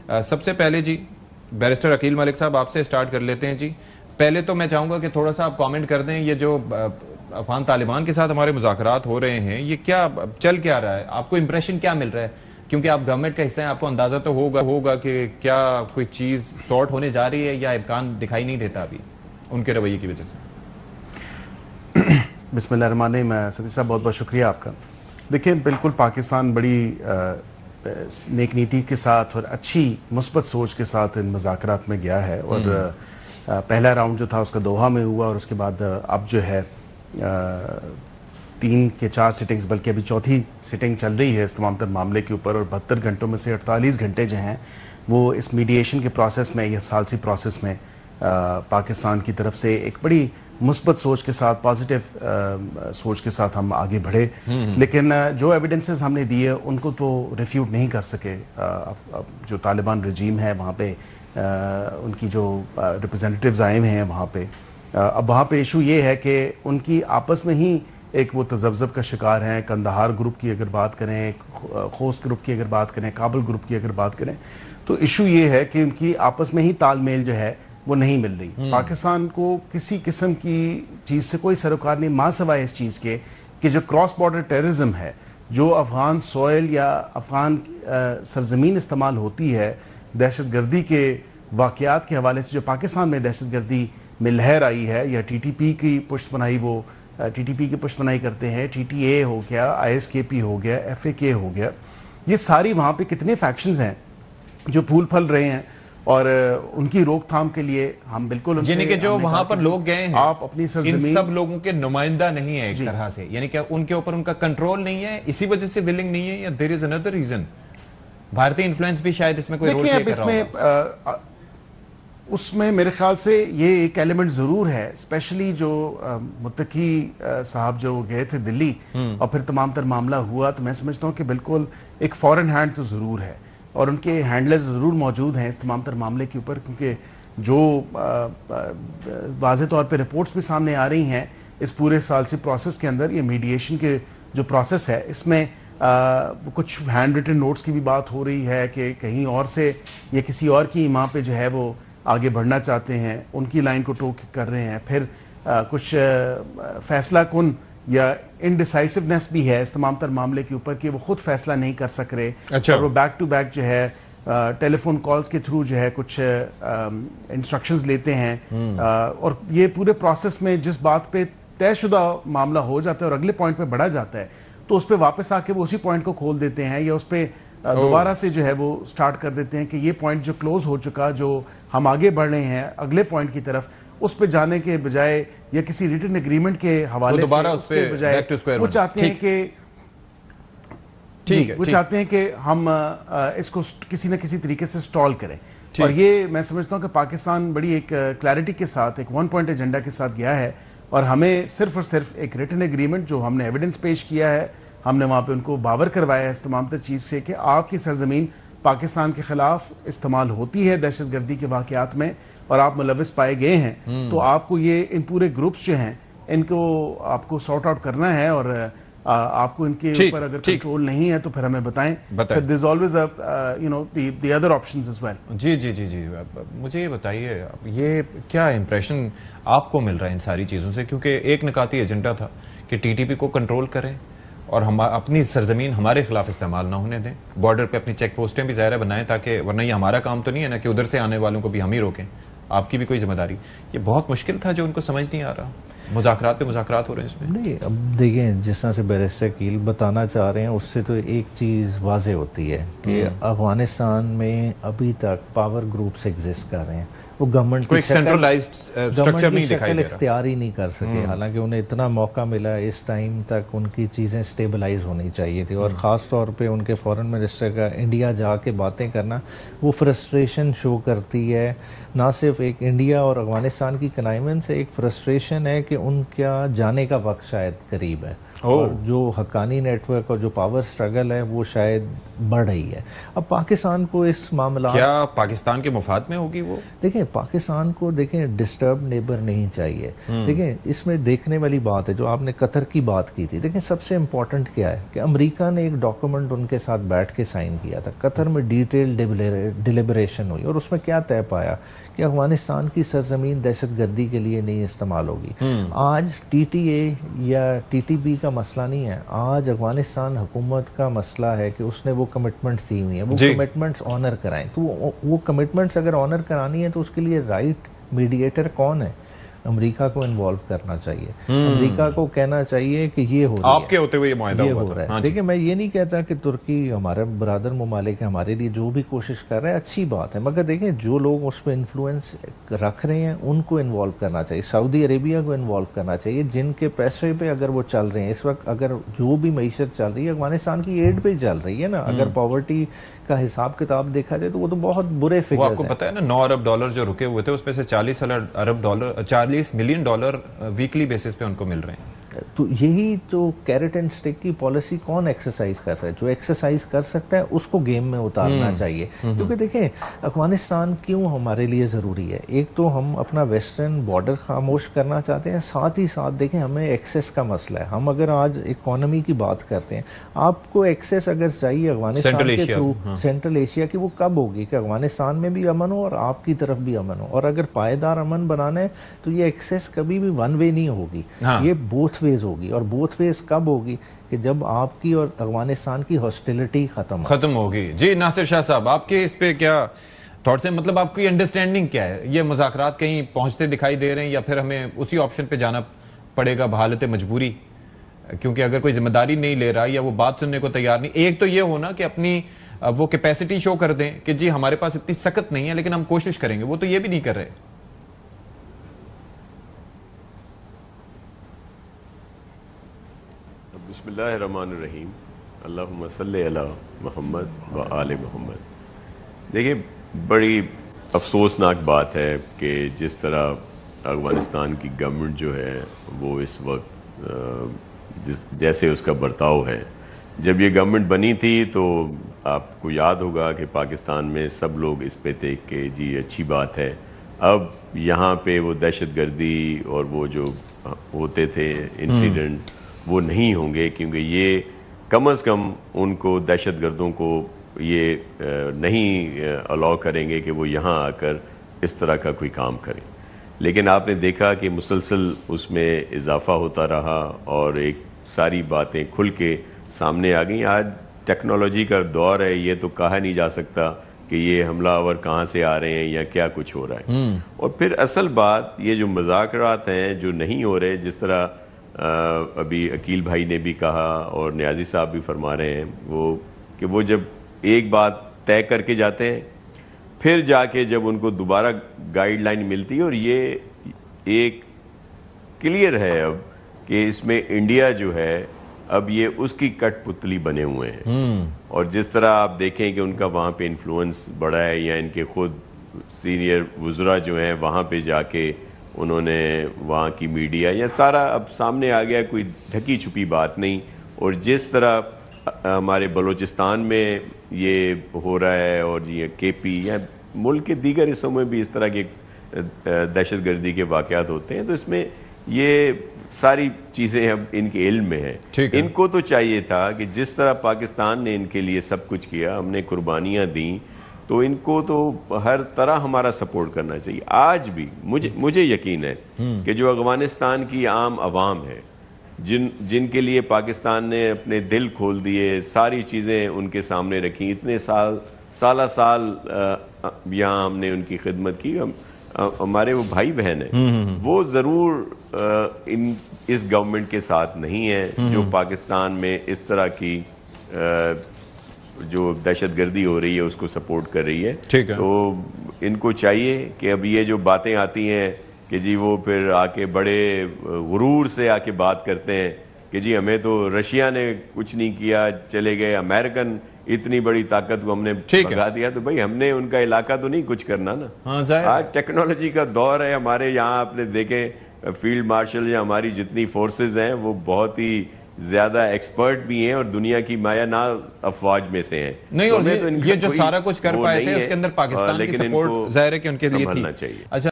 سب سے پہلے جی بیرسٹر عقیل ملک صاحب آپ سے سٹارٹ کر لیتے ہیں جی. پہلے تو میں چاہوں گا کہ تھوڑا سا آپ کامنٹ کر دیں, یہ جو افغان طالبان کے ساتھ ہمارے مذاکرات ہو رہے ہیں یہ کیا چل کیا رہا ہے, آپ کو امپریشن کیا مل رہا ہے؟ کیونکہ آپ گورنمنٹ کا حصہ ہیں, آپ کو اندازہ تو ہوگا کہ کیا کوئی چیز سارٹ ہونے جا رہی ہے یا امکان دکھائی نہیں دیتا ابھی ان کے رویے کی وجہ سے. بسم اللہ الرحمن الرحیم. ستی صاحب بہت بہت شکریہ آپ کا. دیکھیں بالکل پاکستان بڑی نیک نیتی کے ساتھ اور اچھی مثبت سوچ کے ساتھ ان مذاکرات میں گیا ہے, اور پہلا راؤنڈ جو تھا اس کا دوحہ میں ہوا, اور اس کے بعد اب جو ہے 3 کے 4 سٹنگز, بلکہ ابھی چوتھی سٹنگ چل رہی ہے اس تمام تر معاملے کے اوپر, اور 72 گھنٹوں میں سے 48 گھنٹے جو ہیں وہ اس میڈییشن کے پروسیس میں یا ثالثی پروسیس میں پاکستان کی طرف سے ایک بڑی مثبت سوچ کے ساتھ, پازیٹیو سوچ کے ساتھ ہم آگے بڑھے. لیکن جو ایویڈنسز ہم نے دیے ان کو تو ریفیوٹ نہیں کر سکے. جو طالبان رجیم ہے وہاں پہ ان کی جو ریپرزینٹیوز آئے ہوئے ہیں وہاں پہ, اب وہاں پہ ایشو یہ ہے کہ ان کی آپس میں ہی ایک وہ تذبذب کا شکار ہیں. کندہار گروپ کی اگر بات کریں, خوست گروپ کی اگر بات کریں, کابل گروپ کی اگر بات کریں, تو ایشو یہ ہے کہ ان کی آپس میں ہی تال میل جو ہے وہ نہیں مل رہی. پاکستان کو کسی قسم کی چیز سے کوئی سروکار نہیں, ماں سوائے اس چیز کے کہ جو کراس بارڈر ٹیررزم ہے, جو افغان سوئل یا افغان سرزمین استعمال ہوتی ہے دہشت گردی کے واقعات کے حوالے سے, جو پاکستان میں دہشت گردی میں لہر آئی ہے, یا ٹی ٹی پی کی پشت پناہی, وہ ٹی ٹی پی کی پشت پناہی کرتے ہیں, ٹی ٹی اے ہو گیا, آئی ایس کے پی ہو گیا, ایف اے کے ہو گیا, یہ ساری وہاں پہ کتنے فیکشنز ہیں جو پھول پھل رہے ہیں, اور ان کی روک تھام کے لیے ہم بالکل یعنی کہ جو وہاں پر لوگ گئے ہیں آپ اپنی سرزمین, ان سب لوگوں کے نمائندہ نہیں ہیں ایک طرح سے, یعنی کہ ان کے اوپر ان کا کنٹرول نہیں ہے, اسی وجہ سے ولنگ نہیں ہے, یا دیر از اندر ریزن؟ بھارتی انفلوئنس بھی شاید اس میں کوئی رول پلے کر رہا ہوگا. اس میں میرے خیال سے یہ ایک ایلیمنٹ ضرور ہے, اسپیشلی جو متقی صاحب جو گئے تھے دلی اور پھر تمام تر معاملہ ہوا, تو میں سمجھتا ہوں کہ بالکل ایک فورن ہینڈ تو ضرور ہے, اور ان کے ہینڈلرز ضرور موجود ہیں اس تمام تر معاملے کے اوپر, کیونکہ جو واضح طور پہ رپورٹس بھی سامنے آ رہی ہیں اس پورے ثالثی پروسیس کے اندر, یہ میڈییشن کے جو پروسیس ہے اس میں کچھ ہینڈ ریٹن نوٹس کی بھی بات ہو رہی ہے کہ کہیں اور سے یا کسی اور کی ماں پہ جو ہے وہ آگے بڑھنا چاہتے ہیں, ان کی لائن کو ٹوک کر رہے ہیں. پھر کچھ فیصلہ کن یا انڈیسائسونیس بھی ہے اس تمام تر معاملے کے اوپر کہ وہ خود فیصلہ نہیں کر سک رہے, اور وہ بیک ٹو بیک جو ہے ٹیلی فون کالز کے تھرو جو ہے کچھ انسٹرکشنز لیتے ہیں, اور یہ پورے پروسیس میں جس بات پہ طے شدہ معاملہ ہو جاتا ہے اور اگلے پوائنٹ پہ بڑھا جاتا ہے, تو اس پہ واپس آ کے وہ اسی پوائنٹ کو کھول دیتے ہیں, یا اس پہ دوبارہ سے جو ہے وہ سٹارٹ کر دیتے ہیں کہ یہ پوائنٹ جو کلوز ہو چکا, جو ہم آگے بڑھ رہے ہیں اگلے پوائنٹ کی طرف, اس پہ جانے کے بجائے یا کسی ریٹن اگریمنٹ کے حوالے سے اس کے بجائے وہ چاہتے ہیں کہ ہم اس کو کسی نہ کسی طریقے سے سٹال کریں. اور یہ میں سمجھتا ہوں کہ پاکستان بڑی ایک کلیئرٹی کے ساتھ, ایک 1 پوائنٹ ایجنڈا کے ساتھ گیا ہے, اور ہمیں صرف اور صرف ایک ریٹن اگریمنٹ جو ہم نے ایویڈنس پیش کیا ہے, ہم نے وہاں پہ ان کو باور کروایا ہے اس تمام تر چیز سے کہ آپ کی سرزمین پاکستان کے خلاف استعمال ہوتی ہے دہشت گردی کے واقعات میں, اور آپ ملوث پائے گئے ہیں, تو آپ کو یہ ان پورے گروپس جو ہیں ان کو آپ کو سارٹ آؤٹ کرنا ہے, اور آپ کو ان کے اوپر اگر کنٹرول نہیں ہے تو پھر ہمیں بتائیں. There is always the other options as well. جی مجھے یہ بتائیے, یہ کیا امپریشن آپ کو مل رہا ہے ان ساری چیزوں سے, کیونکہ ایک نکاتی ایجنڈا تھا کہ ٹی ٹی پی کو کنٹرول کریں اور ہم اپنی سرزمین ہمارے خلاف استعمال نہ ہونے دیں, بارڈر پہ اپنی چیک پوسٹیں بھی ظاہر بنائیں, تاکہ ورنہ یہ ہمارا کام تو نہیں ہے نا کہ ادھر سے آنے والوں کو بھی ہم ہی روکیں, آپ کی بھی کوئی ذمہ داری. یہ بہت مشکل تھا جو ان کو سمجھ نہیں آ رہا. مذاکرات پہ مذاکرات ہو رہے ہیں اس میں. نہیں, اب دیکھیں جس طرح سے بیرسٹر عقیل بتانا چاہ رہے ہیں, اس سے تو ایک چیز واضح ہوتی ہے کہ افغانستان میں ابھی تک پاور گروپس ایگزسٹ کر رہے ہیں, وہ گورنمنٹ کی شکل اختیار ہی نہیں کر سکے, حالانکہ انہیں اتنا موقع ملا اس ٹائم تک, ان کی چیزیں سٹیبلائز ہونی چاہیے تھی, اور خاص طور پہ ان کے فورن منسٹر کا انڈیا جا کے باتیں کرنا وہ فرسٹریشن شو کرتی ہے. نہ صرف ایک انڈیا اور افغانستان کی کنائمنٹ سے ایک فرسٹریشن ہے کہ ان کا جانے کا وقت شاید قریب ہے, اور جو حقانی نیٹ ورک اور جو پاور سٹرگل ہے وہ شاید بڑھ رہی ہے. اب پاکستان کو اس معاملات کیا پاکستان کے مفاد میں ہوگی وہ؟ دیکھیں پاکستان کو دیکھیں ڈسٹرب نیبر نہیں چاہیے. دیکھیں اس میں دیکھنے والی بات ہے جو آپ نے قطر کی بات کی تھی. دیکھیں سب سے امپورٹنٹ کیا ہے کہ امریکہ نے ایک ڈاکومنٹ ان کے ساتھ بیٹھ کے سائن کیا تھا. قطر میں ڈیٹیل ڈیلیبریشن ہوئی اور اس میں کیا طے پایا کہ افغانستان کی سرزمین دہشت گردی کے لیے نہیں استعمال ہوگی. آج ٹی ٹی اے یا ٹی ٹی بی کا مسئلہ نہیں ہے, آج افغانستان حکومت کا مسئلہ ہے کہ اس نے وہ کمٹمنٹس دی ہوئی ہیں, وہ کمٹمنٹس آنر کرائیں. تو وہ کمٹمنٹس اگر آنر کرانی ہے تو اس کے لیے رائٹ میڈیٹر کون ہے؟ امریکہ کو انوالو کرنا چاہیے. امریکہ کو کہنا چاہیے کہ یہ ہو رہا ہے, آپ کے ہوتے ہوئے یہ معاہدہ ہو رہا ہے. دیکھیں میں یہ نہیں کہتا کہ ترکی ہمارا برادر ممالک ہے, ہمارے لیے جو بھی کوشش کر رہے ہیں اچھی بات ہے, مگر دیکھیں جو لوگ اس پہ انفلوئنس رکھ رہے ہیں ان کو انوالو کرنا چاہیے. سعودی عربیہ کو انوالو کرنا چاہیے جن کے پیسے پہ اگر وہ چل رہے ہیں اس وقت. اگر جو بھی معیشت چل رہی ہے افغانستان کی ایڈ پہ چل رہی ہے نا, اگر پاورٹی کا حساب کتاب دیکھا جائے تو وہ تو بہت برے فگرز ہیں. آپ کو پتا ہے نا 9 ارب ڈالر جو رکے ہوئے تھے اس میں سے 40 ملین ڈالر ویکلی بیسس پہ ان کو مل رہے ہیں. تو یہی تو کیرٹ اینڈ سٹک کی پالیسی کون ایکسرسائز کر سکتا ہے؟ جو ایکسرسائز کر سکتا ہے اس کو گیم میں اتارنا چاہیے. کیونکہ دیکھیں افغانستان کیوں ہمارے لیے ضروری ہے, ایک تو ہم اپنا ویسٹرن بارڈر خاموش کرنا چاہتے ہیں, ساتھ ہی ساتھ دیکھیں ہمیں ایکسیس کا مسئلہ ہے. ہم اگر آج اکانومی کی بات کرتے ہیں, آپ کو ایکسیس اگر چاہیے افغانستان کے تھرو سینٹرل ایشیا کی, وہ کب ہوگی کہ افغانستان میں بھی امن ہو اور آپ کی طرف بھی امن ہو. اور اگر پائیدار امن بنانا ہے تو یہ ایکسیس کبھی بھی ون وے نہیں ہوگی, یہ بوتھ ویز ہوگی. اور بوتھ ویز کب ہوگی؟ کہ جب آپ کی اور افغانستان کی ہاسٹیلٹی ختم ہوگی. جی ناصر شاہ صاحب, آپ کے اس پہ کیا تھاٹس ہیں؟ مطلب آپ کی انڈرسٹینڈنگ کیا ہے؟ یہ مذاکرات کہیں پہنچتے دکھائی دے رہے ہیں یا پھر ہمیں اسی آپشن پہ جانا پڑے گا بحالت مجبوری؟ کیونکہ اگر کوئی ذمہ داری نہیں لے رہا یا وہ بات سننے کو تیار نہیں, ایک تو یہ ہونا کہ اپنی وہ کیپیسٹی شو کر دیں کہ جی ہمارے پاس اتنی سخت نہیں ہے لیکن ہم کوشش کریں گے, وہ تو یہ بھی نہیں کر رہے. بسم اللہ الرحمن الرحیم, اللہم صلی علی محمد و آل محمد. دیکھیں بڑی افسوسناک بات ہے کہ جس طرح افغانستان کی گورنمنٹ جو ہے وہ اس وقت جیسے اس کا برتاؤ ہے. جب یہ گورنمنٹ بنی تھی تو آپ کو یاد ہوگا کہ پاکستان میں سب لوگ اس پہ تھے کہ جی اچھی بات ہے, اب یہاں پہ وہ دہشت گردی اور وہ جو ہوتے تھے انسیڈنٹ وہ نہیں ہوں گے, کیونکہ یہ کم از کم ان کو دہشت گردوں کو یہ نہیں الاؤ کریں گے کہ وہ یہاں آ کر اس طرح کا کوئی کام کریں. لیکن آپ نے دیکھا کہ مسلسل اس میں اضافہ ہوتا رہا اور ایک ساری باتیں کھل کے سامنے آ گئیں. آج ٹیکنالوجی کا دور ہے, یہ تو کہا نہیں جا سکتا کہ یہ حملہ آور کہاں سے آ رہے ہیں یا کیا کچھ ہو رہا ہے. اور پھر اصل بات یہ جو مذاکرات ہیں جو نہیں ہو رہے, جس طرح ابھی عقیل بھائی نے بھی کہا اور نیازی صاحب بھی فرما رہے ہیں وہ کہ وہ جب ایک بات طے کر کے جاتے ہیں پھر جا کے جب ان کو دوبارہ گائیڈ لائن ملتی ہے, اور یہ ایک کلیئر ہے اب کہ اس میں انڈیا جو ہے اب یہ اس کی کٹ پتلی بنے ہوئے ہیں. اور جس طرح آپ دیکھیں کہ ان کا وہاں پہ انفلوئنس بڑا ہے, یا ان کے خود سینئر وزراء جو ہیں وہاں پہ جا کے انہوں نے وہاں کی میڈیا یا سارا اب سامنے آ گیا, کوئی ڈھکی چھپی بات نہیں. اور جس طرح ہمارے بلوچستان میں یہ ہو رہا ہے اور یہ کے پی یا ملک کے دیگر حصوں میں بھی اس طرح کے دہشت گردی کے واقعات ہوتے ہیں, تو اس میں یہ ساری چیزیں اب ان کے علم میں ہیں. ان کو تو چاہیے تھا کہ جس طرح پاکستان نے ان کے لیے سب کچھ کیا, ہم نے قربانیاں دیں, تو ان کو تو ہر طرح ہمارا سپورٹ کرنا چاہیے. آج بھی مجھے یقین ہے کہ جو افغانستان کی عام عوام ہے جن کے لیے پاکستان نے اپنے دل کھول دیے, ساری چیزیں ان کے سامنے رکھی, اتنے سالہ سال یہاں ہم نے ان کی خدمت کی, ہمارے وہ بھائی بہن ہیں, وہ ضرور اس گورنمنٹ کے ساتھ نہیں ہیں جو پاکستان میں اس طرح کی جو دہشت گردی ہو رہی ہے اس کو سپورٹ کر رہی ہے. تو ان کو چاہیے کہ اب یہ جو باتیں آتی ہیں کہ جی وہ پھر آ کے بڑے غرور سے آ کے بات کرتے ہیں کہ جی ہمیں تو رشیا نے کچھ نہیں کیا, چلے گئے امریکن اتنی بڑی طاقت کو ہم نے بھگا دیا, تو بھائی ہم نے ان کا علاقہ تو نہیں کچھ کرنا نا. آج ٹیکنالوجی کا دور ہے, ہمارے یہاں آپ نے دیکھیں فیلڈ مارشل یا ہماری جتنی فورسز ہیں وہ بہت ہی زیادہ ایکسپرٹ بھی ہیں اور دنیا کی مایا نا افواج میں سے ہیں. نہیں، اور یہ جو سارا کچھ کر پائے تھے اس کے اندر پاکستان کی سپورٹ ظاہر ہے کہ ان کے لیے تھی. اچھا